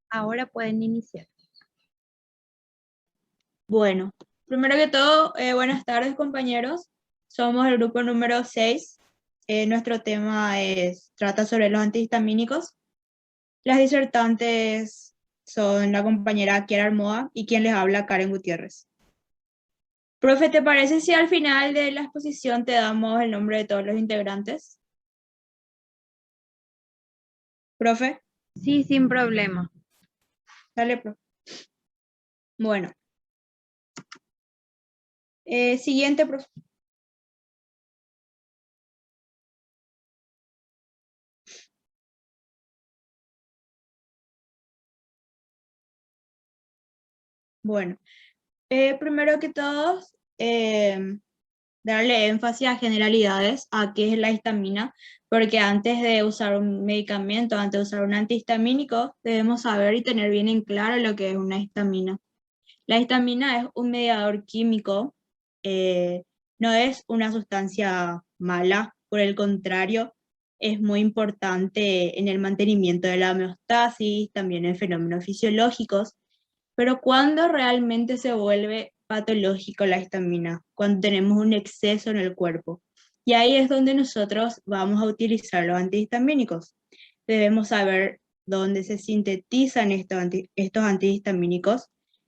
Ahora pueden iniciar. Bueno, primero que todo, buenas tardes compañeros. Somos el grupo número 6. Nuestro tema trata sobre los antihistamínicos. Las disertantes son la compañera Kiara Armoa y quien les habla, Karen Gutiérrez. Profe, ¿te parece si al final de la exposición te damos el nombre de todos los integrantes? Profe, Sí, sin problema. dale, profe. Bueno, siguiente, profe. Bueno, primero que todo, darle énfasis a generalidades, a qué es la histamina, porque antes de usar un medicamento, antes de usar un antihistamínico, debemos saber y tener bien en claro lo que es una histamina. La histamina es un mediador químico, eh, no es una sustancia mala, por el contrario, es muy importante en el mantenimiento de la homeostasis, también en fenómenos fisiológicos, pero ¿cuándo realmente se vuelve patológico la histamina? Cuando tenemos un exceso en el cuerpo. Y ahí es donde nosotros vamos a utilizar los antihistamínicos. Debemos saber dónde se sintetizan estos antihistamínicos.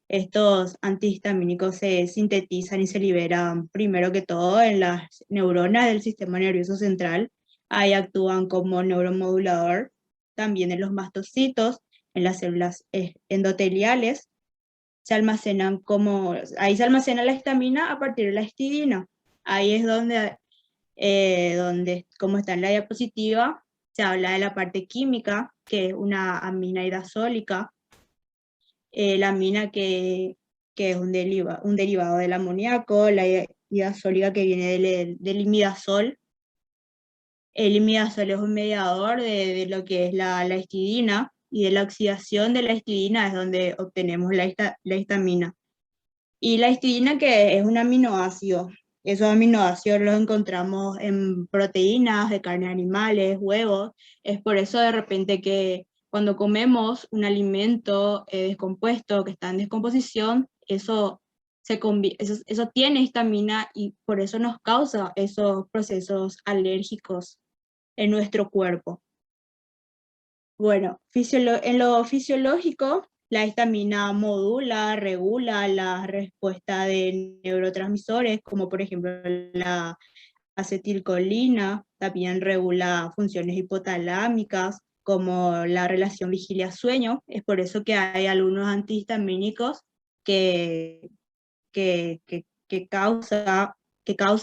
Estos antihistamínicos se sintetizan y se liberan primero que todo en las neuronas del sistema nervioso central. Ahí actúan como neuromodulador, también en los mastocitos, en las células endoteliales ahí se almacena la histamina a partir de la histidina. Ahí es donde, como está en la diapositiva, se habla de la parte química, que es una amina hidazólica, la amina que es un derivado del amoníaco, la hidazólica que viene del imidazol. El imidazol es un mediador de lo que es la histidina, y de la oxidación de la histidina es donde obtenemos la histamina. Y la histidina, que es un aminoácido, esos aminoácidos los encontramos en proteínas de carne de animales, huevos. Es por eso de repente que cuando comemos un alimento descompuesto, que está en descomposición, eso tiene histamina y por eso nos causa esos procesos alérgicos en nuestro cuerpo. Bueno, en lo fisiológico, la histamina modula, regula la respuesta de neurotransmisores, como por ejemplo la acetilcolina, también regula funciones hipotalámicas, como la relación vigilia-sueño. Es por eso que hay algunos antihistamínicos que, que causa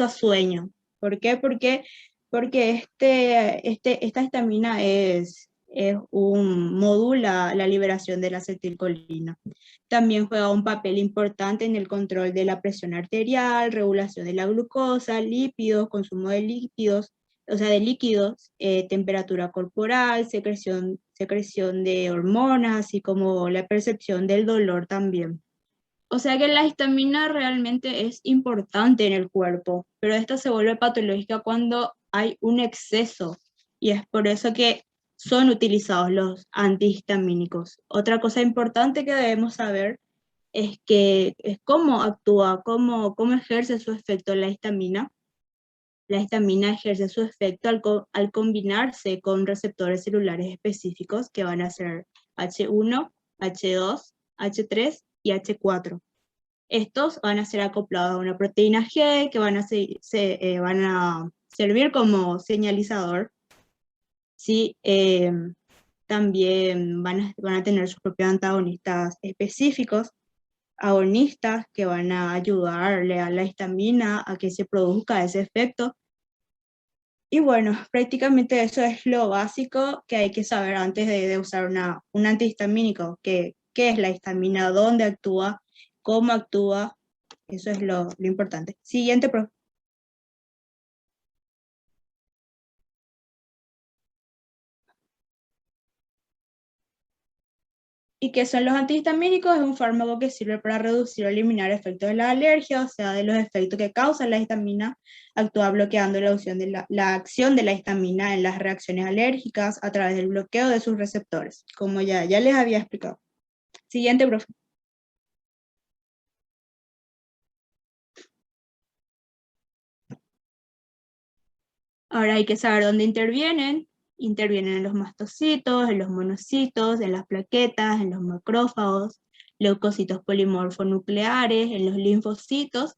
sueño. ¿Por qué? Porque esta histamina modula la liberación de la acetilcolina. También juega un papel importante en el control de la presión arterial, regulación de la glucosa, lípidos, consumo de líquidos, o sea, de líquidos, temperatura corporal, secreción de hormonas, así como la percepción del dolor también. O sea que la histamina realmente es importante en el cuerpo, pero esta se vuelve patológica cuando hay un exceso, y es por eso que son utilizados los antihistamínicos. Otra cosa importante que debemos saber es cómo actúa, cómo ejerce su efecto la histamina. La histamina ejerce su efecto al combinarse con receptores celulares específicos que van a ser H1, H2, H3 y H4. Estos van a ser acoplados a una proteína G que van a servir como señalizador. ¿Sí? También van a tener sus propios antagonistas específicos, agonistas que van a ayudarle a la histamina a que se produzca ese efecto. Y bueno, prácticamente eso es lo básico que hay que saber antes de usar un antihistamínico. ¿Qué es la histamina? ¿Dónde actúa? ¿Cómo actúa? Eso es lo importante. Siguiente, profe. ¿Y qué son los antihistamínicos? Es un fármaco que sirve para reducir o eliminar efectos de la alergia, o sea, de los efectos que causa la histamina. Actúa bloqueando la acción de la histamina en las reacciones alérgicas a través del bloqueo de sus receptores, como ya les había explicado. Siguiente, profe. Ahora hay que saber dónde intervienen. Intervienen en los mastocitos, en los monocitos, en las plaquetas, en los macrófagos, leucocitos polimorfonucleares, en los linfocitos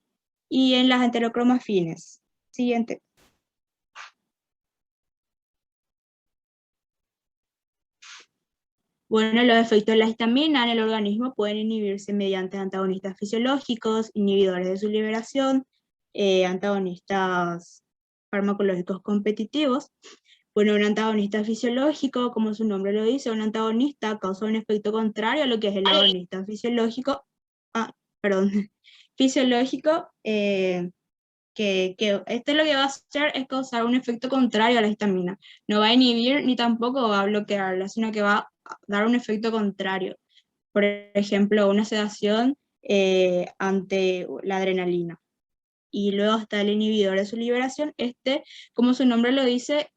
y en las heterocromas fines. Siguiente. Bueno, los efectos de la histamina en el organismo pueden inhibirse mediante antagonistas fisiológicos, inhibidores de su liberación, antagonistas farmacológicos competitivos. Bueno, un antagonista fisiológico, como su nombre lo dice, un antagonista causa un efecto contrario a lo que es el agonista fisiológico, perdón, fisiológico, que esto lo que va a hacer es causar un efecto contrario a la histamina. No va a inhibir ni tampoco va a bloquearla, sino que va a dar un efecto contrario. Por ejemplo, una sedación ante la adrenalina. Y luego está el inhibidor de su liberación. Este, como su nombre lo dice,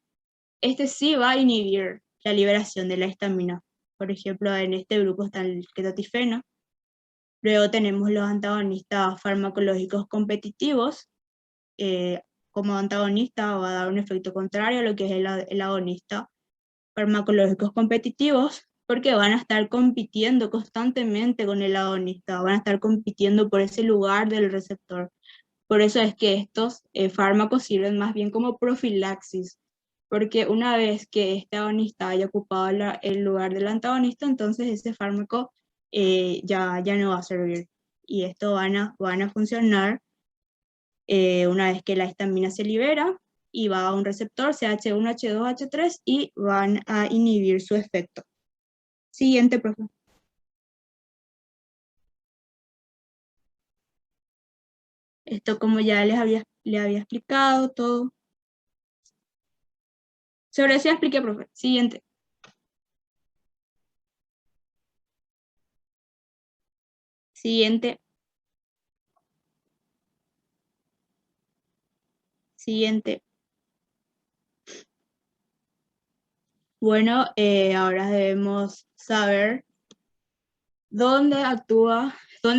este sí va a inhibir la liberación de la histamina. Por ejemplo, en este grupo está el ketotifeno. Luego tenemos los antagonistas farmacológicos competitivos. Como antagonista va a dar un efecto contrario a lo que es el agonista. Farmacológicos competitivos, porque van a estar compitiendo constantemente con el agonista, van a estar compitiendo por ese lugar del receptor. Por eso es que estos fármacos sirven más bien como profilaxis, porque una vez que este agonista haya ocupado el lugar del antagonista, entonces ese fármaco ya no va a servir. Y esto van a funcionar una vez que la histamina se libera y va a un receptor CH1, H2, H3 y van a inhibir su efecto. Siguiente, profe. Esto como ya les había explicado todo. Sobre eso ya expliqué, profe. Siguiente. Siguiente. Siguiente. Bueno, ahora debemos saber dónde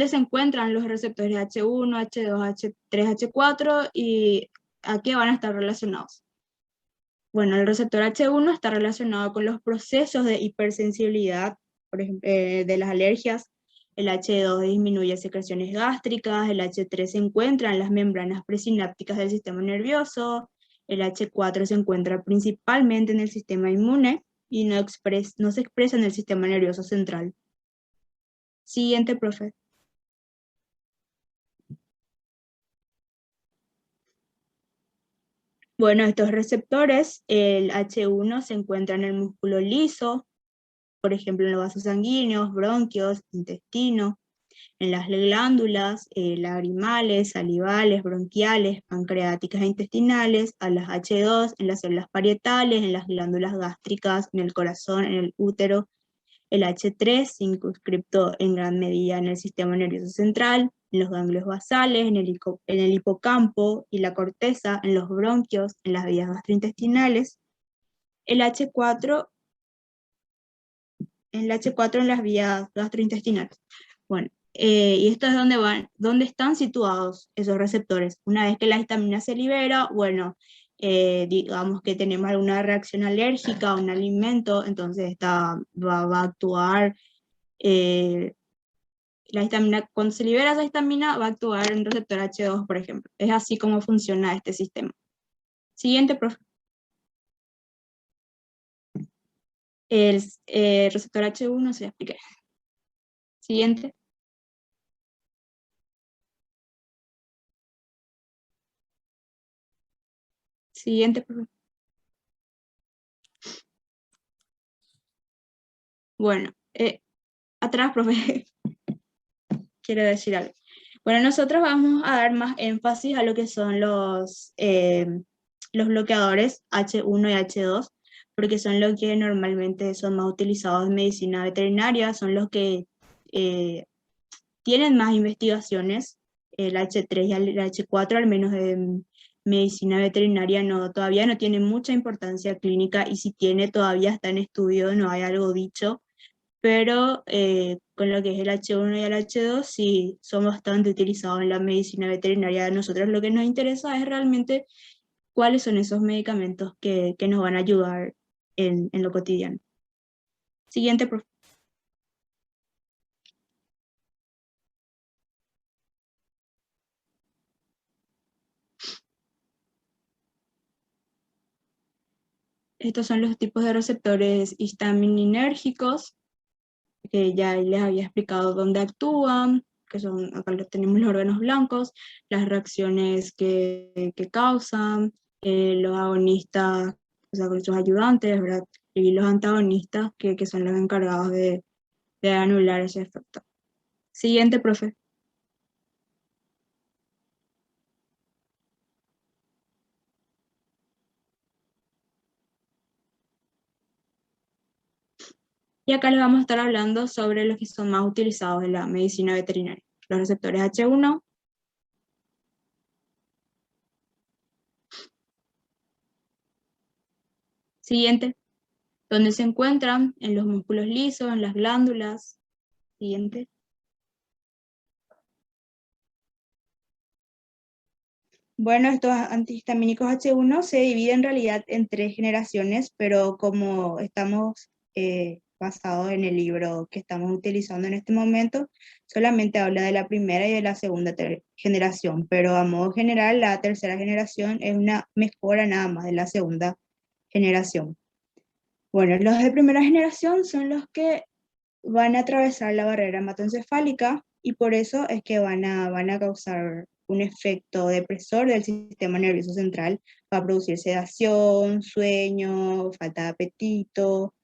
se encuentran los receptores H1, H2, H3, H4 y a qué van a estar relacionados. Bueno, el receptor H1 está relacionado con los procesos de hipersensibilidad, por ejemplo, de las alergias. El H2 disminuye secreciones gástricas, el H3 se encuentra en las membranas presinápticas del sistema nervioso, el H4 se encuentra principalmente en el sistema inmune y no se expresa en el sistema nervioso central. Siguiente, profe. Bueno, estos receptores, el H1 se encuentra en el músculo liso, por ejemplo, en los vasos sanguíneos, bronquios, intestino, en las glándulas lagrimales, salivales, bronquiales, pancreáticas e intestinales, a las H2, en las células parietales, en las glándulas gástricas, en el corazón, en el útero, el H3 circunscripto en gran medida en el sistema nervioso central, en los ganglios basales, en el hipocampo y la corteza, en los bronquios, en las vías gastrointestinales, el H4 en las vías gastrointestinales. Bueno, y esto es donde están situados esos receptores. Una vez que la histamina se libera, bueno, digamos que tenemos alguna reacción alérgica a un alimento, entonces va a actuar, la histamina, cuando se libera esa histamina, va a actuar en receptor H2, por ejemplo. Es así como funciona este sistema. Siguiente, profe. El receptor H1 se expliqué. Siguiente. Siguiente, profe. Bueno, atrás, profe. Quiero decir algo. Bueno, nosotros vamos a dar más énfasis a lo que son los bloqueadores H1 y H2, porque son los que normalmente son más utilizados en medicina veterinaria, son los que tienen más investigaciones. El H3 y el H4, al menos en medicina veterinaria, todavía no tiene mucha importancia clínica, y si tiene todavía está en estudio, no hay algo dicho, pero con lo que es el H1 y el H2, sí son bastante utilizados en la medicina veterinaria. A nosotros lo que nos interesa es realmente cuáles son esos medicamentos que nos van a ayudar en lo cotidiano. Siguiente, profe. Estos son los tipos de receptores histaminérgicos, que ya les había explicado dónde actúan, que son, acá tenemos los órganos blancos, las reacciones que causan, los agonistas, o sea, con sus ayudantes, ¿verdad? Y los antagonistas, que son los encargados de anular ese efecto. Siguiente, profe. Y acá les vamos a estar hablando sobre los que son más utilizados en la medicina veterinaria. Los receptores H1, siguiente, donde se encuentran en los músculos lisos, en las glándulas. Siguiente. Bueno, estos antihistamínicos H1 se dividen en realidad en 3 generaciones, pero como estamos basados en el libro que estamos utilizando en este momento, solamente habla de la primera y de la segunda generación, pero a modo general la tercera generación es una mejora nada más de la segunda generación. Bueno, los de primera generación son los que van a atravesar la barrera hematoencefálica y por eso es que van a causar un efecto depresor del sistema nervioso central, va a producir sedación, sueño, falta de apetito,